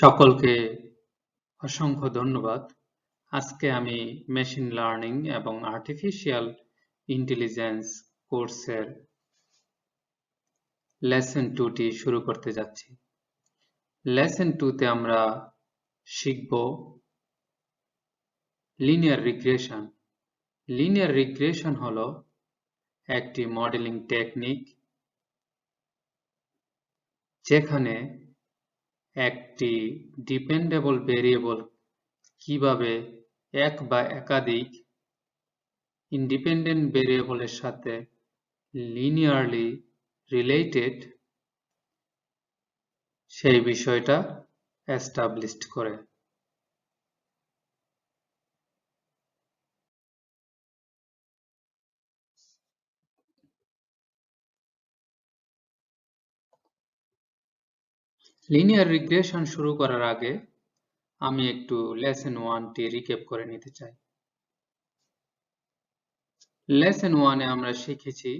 সকলকে অসংখ্য ধন্যবাদ। আজকে আমি মেশিন লার্নিং এবং আর্টিফিশিয়াল ইন্টেলিজেন্স কোর্সের লেসন 2টি শুরু করতে যাচ্ছি। লেসন 2তে আমরা শিখব লিনিয়ার রিগ্রেশন। লিনিয়ার রিগ্রেশন হলো একটি মডেলিং টেকনিক যেখানে একটি ডিপেন্ডেবল ভেরিয়েবল কিভাবে এক বা একাধিক ইন্ডিপেন্ডেন্ট ভেরিয়েবলের সাথে লিনিয়ারলি রিলেটেড সেই বিষয়টা এস্টাবলিশড করে। লিনিয়ার রিগ্রেশন শুরু করার আগে আমি একটু লেসন 1টি রিক্যাপ করে নিতে চাই। লেসন 1-এ আমরা শিখেছি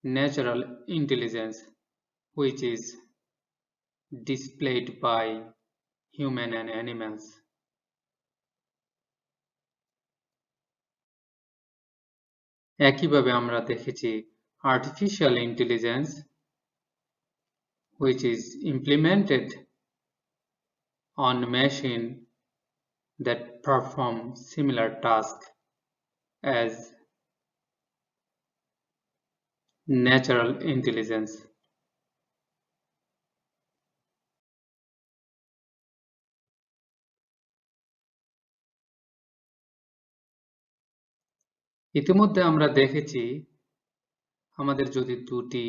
natural intelligence which is displayed by human and animals. একইভাবে আমরা দেখেছি artificial intelligence which is implemented on machine that perform similar tasks as natural intelligence. ইতিমধ্যে আমরা দেখেছি আমাদের যদি দুটি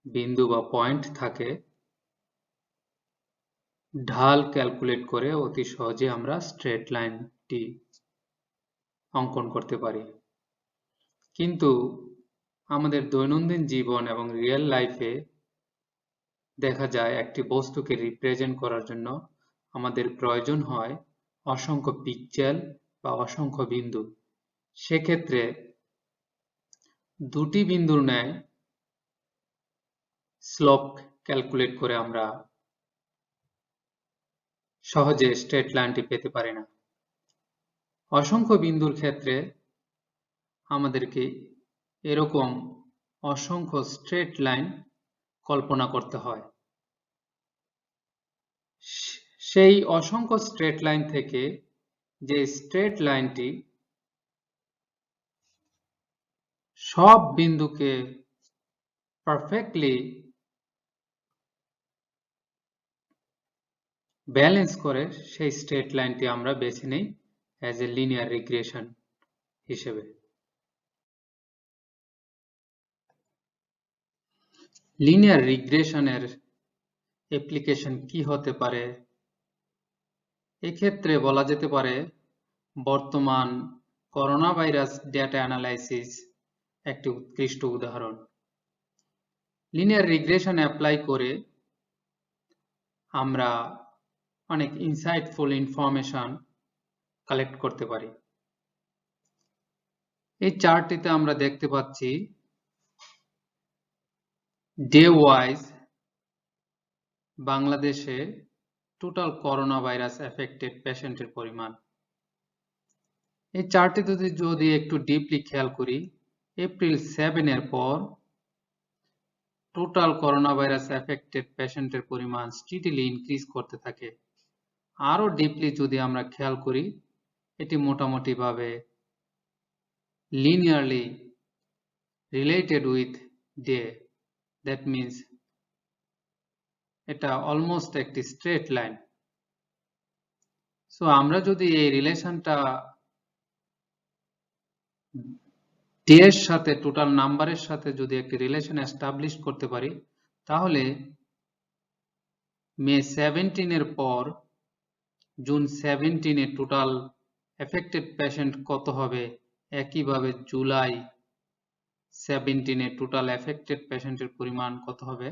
বিন্দু বা পয়েন্ট থাকে, ঢাল ক্যালকুলেট করে অতি সহজে আমরা স্ট্রেট লাইনটি অঙ্কন করতে পারি। কিন্তু আমাদের দৈনন্দিন জীবন এবং রিয়েল লাইফে দেখা যায় একটি বস্তুকে রিপ্রেজেন্ট করার জন্য আমাদের প্রয়োজন হয় অসংখ্য পিক্সেল বা অসংখ্য বিন্দু। সেক্ষেত্রে দুটি বিন্দুর ন্যায় স্লোপ ক্যালকুলেট করে আমরা সহজে স্ট্রেট লাইনটি পেতে পারি না। অসংখ্য বিন্দুর ক্ষেত্রে আমাদেরকে এরকম অসংখ্য স্ট্রেট লাইন কল্পনা করতে হয়। সেই অসংখ্য স্ট্রেট লাইন থেকে যে স্ট্রেট লাইনটি সব বিন্দুকে পারফেক্টলি ব্যালেন্স করে সেই স্ট্রেট লাইনটি আমরা বেছে নেই অ্যাজ এ লিনিয়ার রিগ্রেশন হিসেবে। লিনিয়ার রিগ্রেশনের অ্যাপ্লিকেশন কি হতে পারে? এক্ষেত্রে বলা যেতে পারে বর্তমান করোনা ভাইরাস ডেটা অ্যানালাইসিস একটি উৎকৃষ্ট উদাহরণ। লিনিয়ার রিগ্রেশন অ্যাপ্লাই করে আমরা অনেক ইনসাইটফুল ইনফরমেশন কালেক্ট করতে পারি। এই চার্টটিতে আমরা দেখতে পাচ্ছি ডে ওয়াইজ বাংলাদেশে টোটাল করোনা ভাইরাস এফেক্টেড পেশেন্টের পরিমাণ। এই চার্টটিতে যদি একটু ডিপলি খেয়াল করি, এপ্রিল 7-এর পর টোটাল করোনা ভাইরাস এফেক্টেড পেশেন্টের পরিমাণ স্টিডিলি ইনক্রিজ করতে থাকে। আরো ডিপলি যদি আমরা খেয়াল করি, এটি মোটামুটি ভাবে linearly related with day, that means এটা অলমোস্ট একটি স্ট্রেট লাইন। সো আমরা যদি এই রিলেশনটা ডে এর সাথে টোটাল নাম্বারের সাথে যদি একটি রিলেশন এস্টাবলিশ করতে পারি, তাহলে মে 17-এর পর জুন 17-এ টোটাল এফেক্টেড পেশেন্ট কত হবে, একইভাবে জুলাই 17-এ টোটাল এফেক্টেড পেশেন্টের পরিমাণ কত হবে,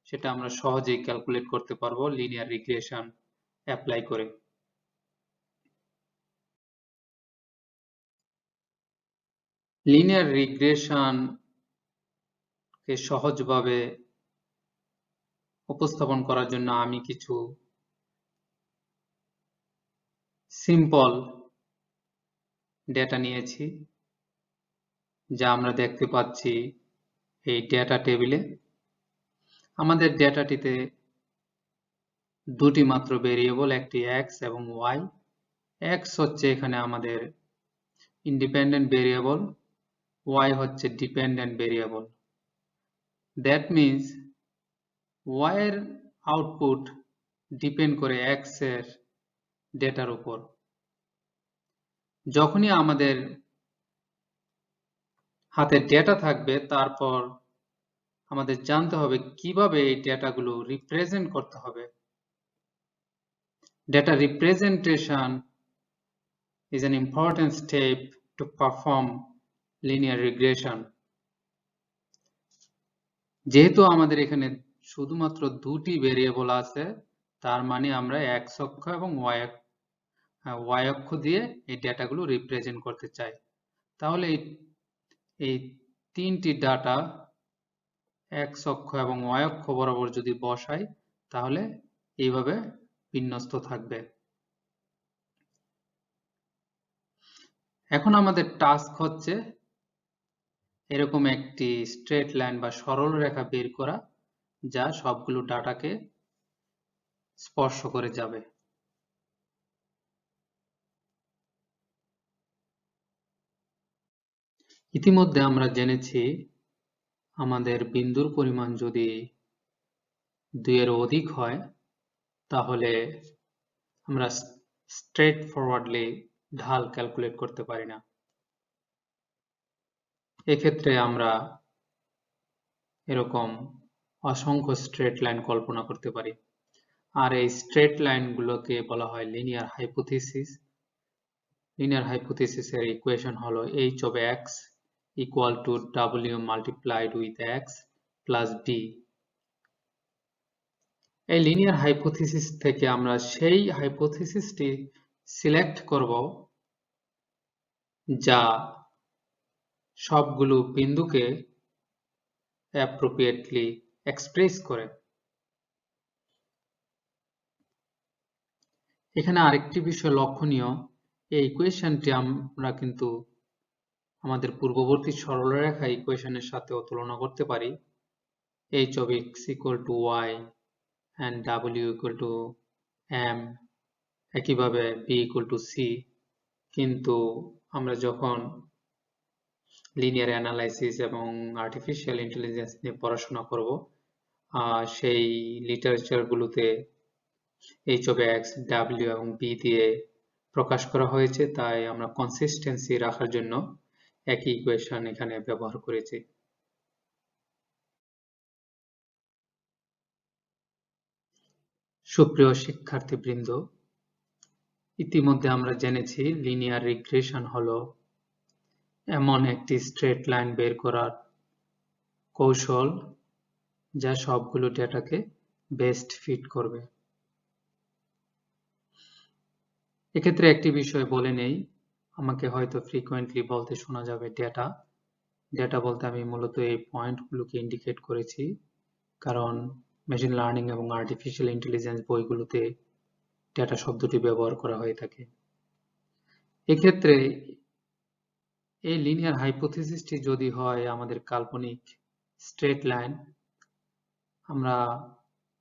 সেটা আমরা সহজেই ক্যালকুলেট করতে পারবো লিনিয়ার রিগ্রেশন অ্যাপ্লাই করে। লিনিয়ার রিগ্রেশন কে সহজভাবে উপস্থাপন করার জন্য আমি কিছু সিম্পল ডেটা নিয়েছি, যা আমরা দেখতে পাচ্ছি এই ডেটা টেবিলে। আমাদের ডেটাটিতে দুটি মাত্র ভেরিয়েবল, একটি x এবং y। x হচ্ছে এখানে আমাদের ইন্ডিপেন্ডেন্ট ভেরিয়েবল, y হচ্ছে dependent variable. That means y এর আউটপুট ডিপেন্ড করে x এর ডেটার উপর। যখনই আমাদের হাতে ডেটা থাকবে, তারপর আমাদের জানতে হবে কিভাবে এই ডেটাগুলো রিপ্রেজেন্ট করতে হবে। Data representation is an important step to perform linear regression. যেহেতু আমাদের এখানে শুধুমাত্র দুটি ভেরিয়েবল আছে, তার মানে আমরা x অক্ষ এবং y অক্ষ দিয়ে এই ডেটাগুলো রিপ্রেজেন্ট করতে চাই। তাহলে এই তিনটি ডাটা x অক্ষ এবং y অক্ষ বরাবর যদি বসাই, তাহলে এইভাবে বিন্যস্ত থাকবে। এখন আমাদের টাস্ক হচ্ছে এরকম একটি স্ট্রেট লাইন বা সরল রেখা বের করা, যা সবগুলো ডাটাকে স্পর্শ করে যাবে। ইতিমধ্যে আমরা জেনেছি আমাদের বিন্দুর পরিমাণ যদি 2 এর অধিক হয়, তাহলে আমরা স্ট্রেট ফরওয়ার্ডলি ঢাল ক্যালকুলেট করতে পারি না। এক্ষেত্রে আমরা এরকম অসংখ্য স্ট্রেট লাইন কল্পনা করতে পারি, আর এই স্ট্রেট লাইনগুলোকে বলা হয় লিনিয়ার হাইপোথিসিস। লিনিয়ার হাইপোথিসিস এর ইকুয়েশন হলো h of x equal to w multiplied with x plus b। এই লিনিয়ার হাইপোথিসিস থেকে আমরা সেই হাইপোথিসিসটি সিলেক্ট করব যা সবগুলো বিন্দুকে অ্যাপ্রোপ্রিয়েটলি এক্সপ্রেস করে। এখানে আরেকটি বিষয় লক্ষণীয়, এই ইকুয়েশনটি আমরা কিন্তু আমাদের পূর্ববর্তী সরলরেখা ইকুয়েশনের সাথেও তুলনা করতে পারি, h of x equal to y and w equal to m, একইভাবে b equal to c। কিন্তু আমরা যখন লিনিয়ার অ্যানালাইসিস এবং আর্টিফিশিয়াল ইন্টেলিজেন্স নিয়ে পড়াশোনা করব, সেই লিটারেচারগুলোতে h of x, w এবং b দিয়ে প্রকাশ করা হয়েছে, তাই আমরা কনসিস্টেন্সি রাখার জন্য একই ইকুয়েশন এখানে ব্যবহার করেছি। সুপ্রিয় শিক্ষার্থীবৃন্দ, ইতিমধ্যে আমরা জেনেছি লিনিয়ার রিগ্রেশন হলো এমন একটি স্ট্রেট লাইন বের করার কৌশল যা সবগুলো ডেটাকে বেস্ট ফিট করবে। এক্ষেত্রে একটি বিষয় বলে নেই, আমাকে হয়তো ফ্রিকোয়েন্টলি বলতে শোনা যাবে ডেটা বলতে আমি মূলত এই পয়েন্টগুলোকে ইন্ডিকেট করেছি, কারণ মেশিন লার্নিং এবং আর্টিফিশিয়াল ইন্টেলিজেন্স বইগুলোতে ডেটা শব্দটি ব্যবহার করা হয়ে থাকে। এক্ষেত্রে এই লিনিয়ার হাইপোথিসিসটি যদি হয় আমাদের কাল্পনিক স্ট্রেট লাইন, আমরা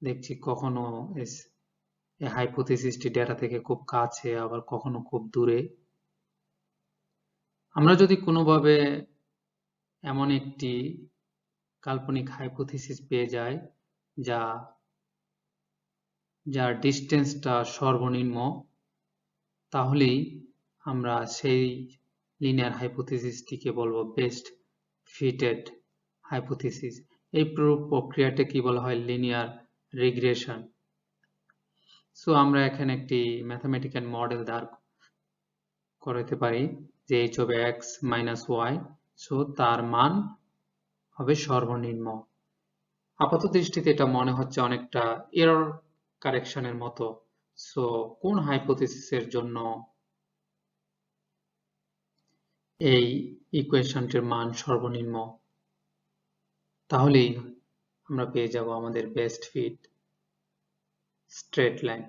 দেখছি কখনো এই হাইপোথিসিসটি ডেটা থেকে খুব কাছে, আবার কখনো খুব দূরে। আমরা যদি কোনোভাবে এমন একটি কাল্পনিক হাইপোথিসিস পেয়ে যাই যার ডিস্টেন্সটা সর্বনিম্ন, তাহলেই আমরা সেই লিনিয়ার হাইপোথিসিসটিকে বলবো বেস্ট ফিটেড হাইপোথিসিস। এই পুরো প্রক্রিয়াটা কি বলা হয়? Linear regression. সো আমরা এখানে একটি ম্যাথমেটিক্যাল মডেল দাঁড় করাতে পারি যে h of x minus y, so তার মান হবে সর্বনিম্ন। আপাত দৃষ্টিতে এটা মনে হচ্ছে অনেকটা এরর কারেকশনের মতো। সো কোন হাইপোথিসিসের জন্য এই ইকুয়েশনটির মান সর্বনিম্ন? তাহলেই আমরা পেয়ে যাব আমাদের বেস্ট ফিট স্ট্রেট লাইন।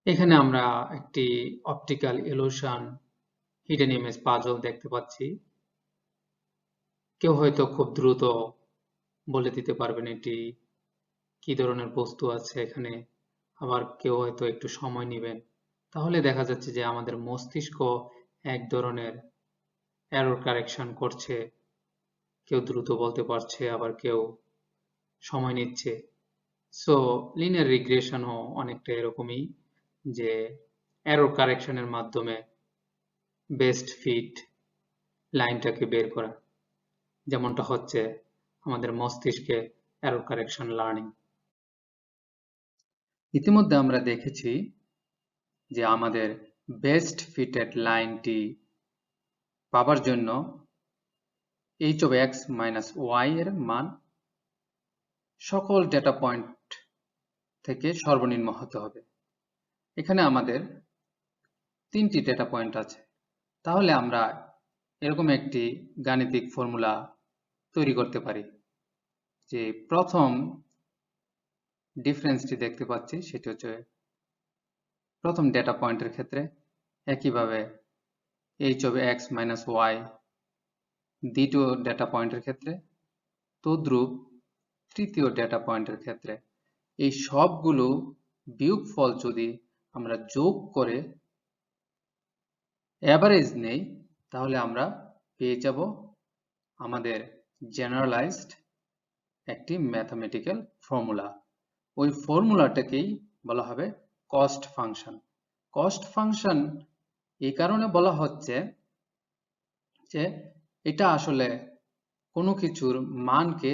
এখানে আমরা একটি optical illusion hidden image puzzle দেখতে পাচ্ছি। কেউ হয়তো খুব দ্রুত বলে দিতে পারবেন এটি কি ধরনের বস্তু আছে এখানে, আবার কেউ হয়তো একটু সময় নেবেন। তাহলে দেখা যাচ্ছে যে আমাদের মস্তিষ্ক এক ধরনের এরর কারেকশন করছে, কেউ দ্রুত বলতে পারছে, আবার কেউ সময় নিচ্ছে। সো লিনিয়ার রিগ্রেশনও অনেকটা এরকমই, যে এরর কারেকশনের মাধ্যমে বেস্ট ফিট লাইনটাকে বের করা, যেমনটা হচ্ছে আমাদের মস্তিষ্কে এরর কারেকশন লার্নিং। ইতিমধ্যে আমরা দেখেছি যে আমাদের বেস্ট ফিটেড লাইনটি পাবার জন্য h of x minus y এর মান সকল ডেটা পয়েন্ট থেকে সর্বনিম্ন হতে হবে। এখানে আমাদের 3টি ডেটা পয়েন্ট আছে, তাহলে আমরা এরকম একটি গাণিতিক ফর্মুলা তৈরি করতে পারি যে প্রথম ডিফারেন্সটি দেখতে পাচ্ছি সেটি হচ্ছে প্রথম ডেটা পয়েন্টের ক্ষেত্রে, একইভাবে h of x minus y দ্বিতীয় ডেটা পয়েন্টের ক্ষেত্রে, তদ্রূপ তৃতীয় ডেটা পয়েন্টের ক্ষেত্রে। এই সবগুলো বিয়োগফল যদি আমরা যোগ করে অ্যাভারেজ নেই, তাহলে আমরা পেয়ে যাব আমাদের জেনারেলাইজড একটি ম্যাথমেটিক্যাল ফর্মুলা। ওই ফর্মুলাটাকেই বলা হবে কস্ট ফাংশন। কস্ট ফাংশন এই কারণে বলা হচ্ছে যে এটা আসলে কোনো কিছুর মানকে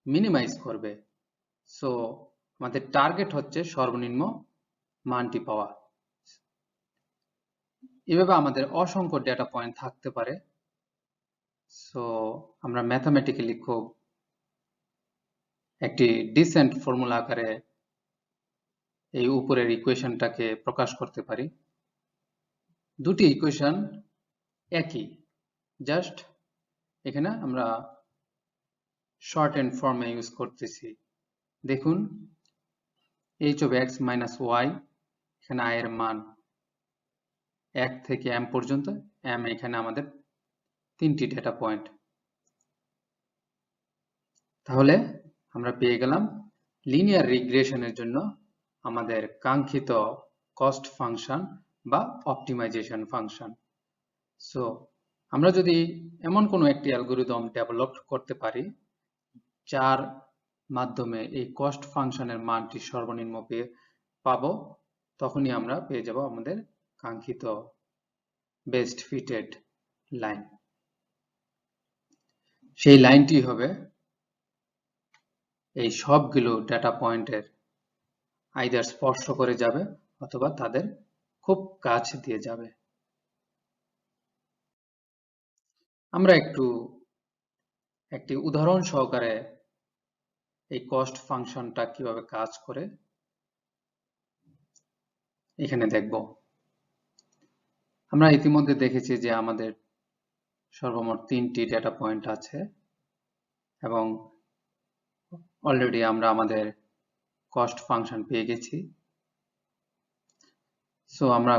মিনিমাইজ করবে। সো আমাদের টার্গেট হচ্ছে সর্বনিম্ন মানটি পাওয়া। এভাবে আমাদের অসংখ্য ডেটা পয়েন্ট থাকতে পারে। সো আমরা ম্যাথমেটিক্যালি খুব একটি ডিসেন্ট ফর্মুলা আকারে এই উপরের ইকুয়েশনটাকে প্রকাশ করতে পারি। দুটি ইকুয়েশন একই, জাস্ট এখানে আমরা শর্ট হ্যান্ড ফর্মে ইউজ করতেছি। দেখুন h of x minus y, এখানে i এর মান 1 থেকে m পর্যন্ত, m এখানে আমাদের 3টি ডেটা পয়েন্ট। তাহলে আমরা পেয়ে গেলাম লিনিয়ার রিগ্রেশনের জন্য আমাদের কাঙ্ক্ষিত কস্ট ফাংশন বা অপটিমাইজেশন ফাংশন। সো আমরা যদি এমন কোনো একটি অ্যালগরিদম ডেভেলপ করতে পারি যার মাধ্যমে এই কস্ট ফাংশনের মানটি সর্বনিম্ন পাবো, তখনই আমরা পেয়ে যাব আমাদের কাঙ্ক্ষিত বেস্ট ফিটেড লাইন। সেই লাইনটি হবে এই সবগুলো ডেটা পয়েন্টের আইদার স্পর্শ করে যাবে অথবা তাদের খুব কাছ দিয়ে যাবে। আমরা একটি উদাহরণ সহকারে এই কস্ট ফাংশনটা কিভাবে কাজ করে এখানে দেখব। আমরা ইতিমধ্যে দেখেছি যে আমাদের সর্বমোট 3টি ডেটা পয়েন্ট আছে এবং অলরেডি আমরা আমাদের কস্ট ফাংশন পেয়ে গেছি। সো আমরা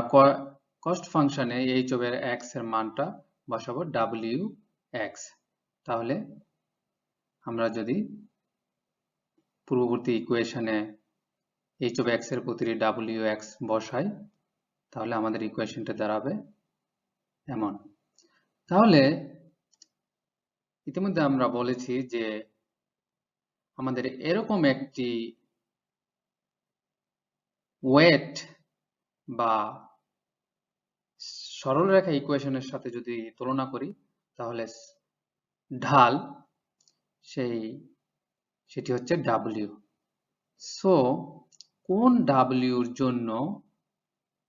কস্ট ফাংশনে h of x এর মানটা বসাবো wx। তাহলে আমরা যদি পূর্ববর্তী ইকুয়েশনে h of x এর প্রতিটি wx বসাই, তাহলে আমাদের ইকুয়েশনটা দাঁড়াবে এমন। তাহলে ইতিমধ্যে আমরা বলেছি যে আমাদের এরকম একটি ওয়েট বা সরলরেখা ইকুয়েশনের সাথে যদি তুলনা করি, তাহলে ঢাল সেটি হচ্ছে w। সো কোন w এর জন্য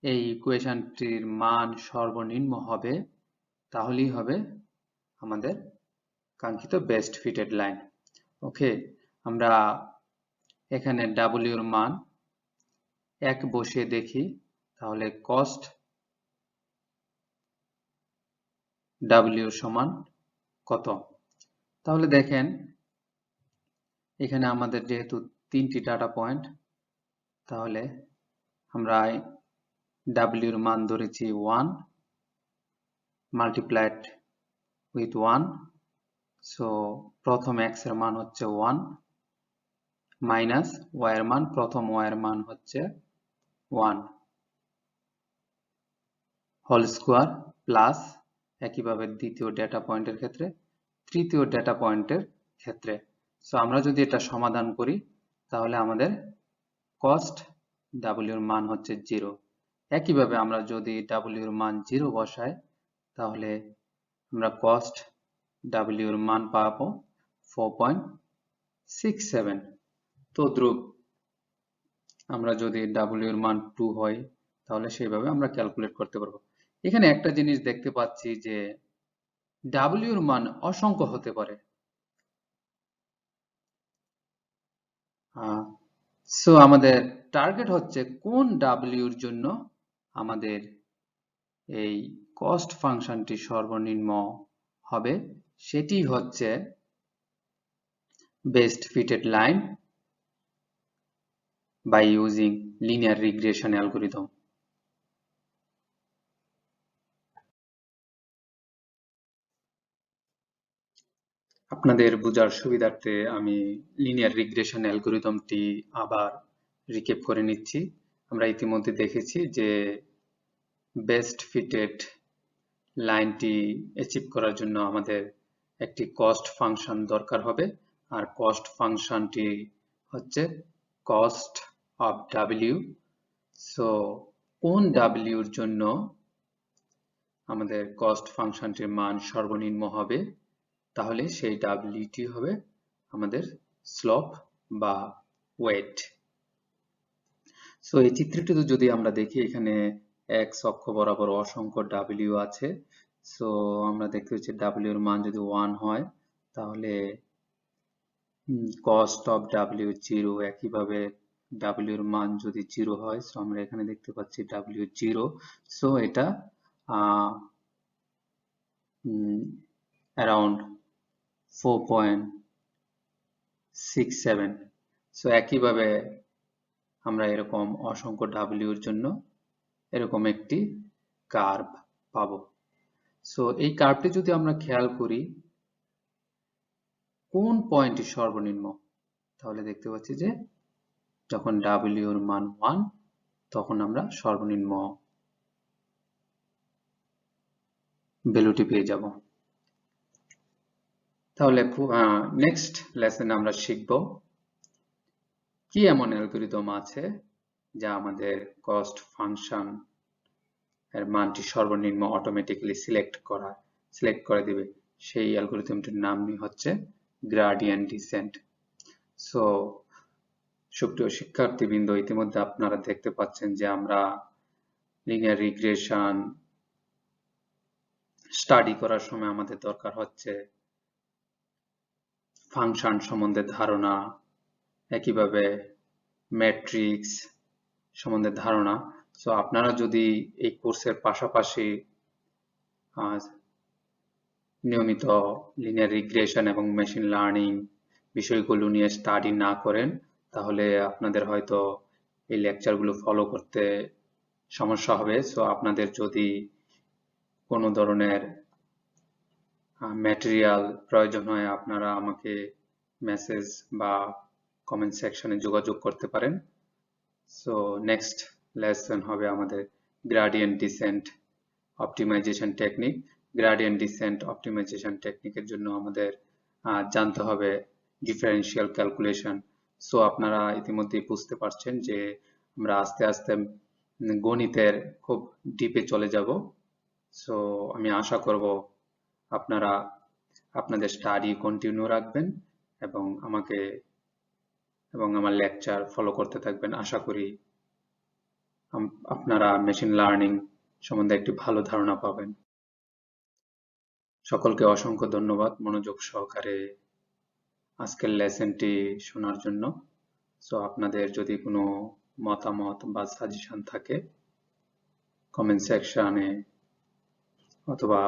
এই ইকুয়েশনটির মান সর্বনিম্ন হবে, তাহলেই হবে আমাদের কাঙ্ক্ষিত বেস্ট ফিটেড লাইন। ওকে, আমরা এখানে w এর মান 1 বসিয়ে দেখি, তাহলে কস্ট w সমান কত। তাহলে দেখেন এখানে আমাদের যেহেতু 3টি ডাটা পয়েন্ট, তাহলে আমরা w এর মান ধরেছি 1 multiplied with 1, so প্রথম x এর মান হচ্ছে 1 মাইনাস y এর মান, প্রথম y এর মান হচ্ছে 1 হোল স্কোয়ার প্লাস একইভাবে দ্বিতীয় ডেটা পয়েন্টের ক্ষেত্রে, তৃতীয় ডেটা পয়েন্টের ক্ষেত্রে। সো আমরা যদি এটা সমাধান করি তাহলে আমাদের কস্ট w এর মান হচ্ছে 0। একইভাবে আমরা যদি w এর মান 0 বসাই তাহলে আমরা কস্ট w এর মান পাবো 4.67। তদ্রূপ আমরা যদি w এর মান 2 হয় তাহলে সেইভাবে আমরা ক্যালকুলেট করতে পারবো। এখানে একটা জিনিস দেখতে পাচ্ছি যে w এর মান অসংখ্য হতে পারে। সো আমাদের টার্গেট হচ্ছে কোন w এর জন্য আমাদের এই কস্ট ফাংশনটি সর্বনিম্ন হবে, সেটি হচ্ছে best fitted line by using linear regression algorithm. আপনাদের বোঝার সুবিধার্থে আমি লিনিয়ার রিগ্রেশন অ্যালগরিদমটি আবার রিক্যাপ করে নিচ্ছি। আমরা ইতিমধ্যে দেখেছি যে বেস্ট ফিটেড লাইনটি অ্যাচিভ করার জন্য আমাদের একটি কস্ট ফাংশন দরকার হবে, আর কস্ট ফাংশনটি হচ্ছে কস্ট অফ ডাব্লিউ। সো কোন ডাব্লিউর জন্য আমাদের কস্ট ফাংশনটির মান সর্বনিম্ন হবে, তাহলে সেই ডাব্লিউটি হবে আমাদের স্লোপ বা ওয়েট। সো এই চিত্রটিতে যদি আমরা দেখি এখানে x অক্ষ বরাবর অসংখ্য ডাব্লিউ আছে। সো আমরা দেখতে পাচ্ছি ডাব্লিউ এর মান যদি 1 হয় তাহলে কস্ট অফ ডাব্লিউ 0, একইভাবে ডাব্লিউ এর মান যদি 0 হয়, সো আমরা এখানে দেখতে পাচ্ছি ডাব্লিউ 0। সো এটা অ্যারাউন্ড 4.67। সো একইভাবে আমরা এরকম অসংখ্য ডাব্লিউ এর জন্য এরকম একটি কার্ভ পাবো। সো এই কার্ভটি যদি আমরা খেয়াল করি কোন পয়েন্টটি সর্বনিম্ন, তাহলে দেখতে পাচ্ছি যে যখন ডাব্লিউ এর মান 1 তখন আমরা সর্বনিম্ন ভ্যালুটি পেয়ে যাব। তাহলে নেক্সট লেসনে আমরা শিখব কি এমন অ্যালগরিদম আছে যা আমাদের কস্ট ফাংশন এর মানটি সর্বনিম্ন অটোমেটিক্যালি সিলেক্ট করে দিবে। সেই অ্যালগরিদমটির নামই হচ্ছে গ্রেডিয়েন্ট ডিসেন্ট। সো সুপ্রিয় শিক্ষার্থীবৃন্দ, ইতিমধ্যে আপনারা দেখতে পাচ্ছেন যে আমরা লিনিয়ার রিগ্রেশন স্টাডি করার সময় আমাদের দরকার হচ্ছে ফাংশন সম্বন্ধে ধারণা, একইভাবে ম্যাট্রিক্স সম্বন্ধে ধারণা। সো আপনারা যদি এই কোর্সের পাশাপাশি নিয়মিত লিনিয়ার রিগ্রেশন এবং মেশিন লার্নিং বিষয়গুলো নিয়ে স্টাডি না করেন তাহলে আপনাদের হয়তো এই লেকচারগুলো ফলো করতে সমস্যা হবে। সো আপনাদের যদি কোনো ধরনের ম্যাটেরিয়াল প্রয়োজন হয় আপনারা আমাকে মেসেজ বা কমেন্ট সেকশনে যোগাযোগ করতে পারেন। সো নেক্সট লেসন হবে আমাদের gradient descent optimisation technique. Gradient descent optimisation টেকনিকের জন্য আমাদের জানতে হবে ডিফারেনশিয়াল ক্যালকুলেশন। সো আপনারা ইতিমধ্যেই বুঝতে পারছেন যে আমরা আস্তে আস্তে গণিতের খুব ডিপে চলে যাব। সো আমি আশা করব আপনারা আপনাদের স্টাডি কন্টিনিউ রাখবেন এবং আমার লেকচার ফলো করতে থাকবেন। আশা করি আপনারা মেশিন লার্নিং সম্বন্ধে একটি ভালো ধারণা পাবেন। সকলকে অসংখ্য ধন্যবাদ মনোযোগ সহকারে আজকের লেসনটি শোনার জন্য। সো আপনাদের যদি কোনো মতামত বা সাজেশন থাকে কমেন্ট সেকশনে অথবা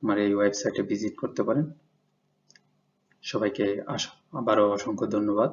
আমার এই ওয়েবসাইটে ভিজিট করতে পারেন। সবাইকে আবারও অসংখ্য ধন্যবাদ।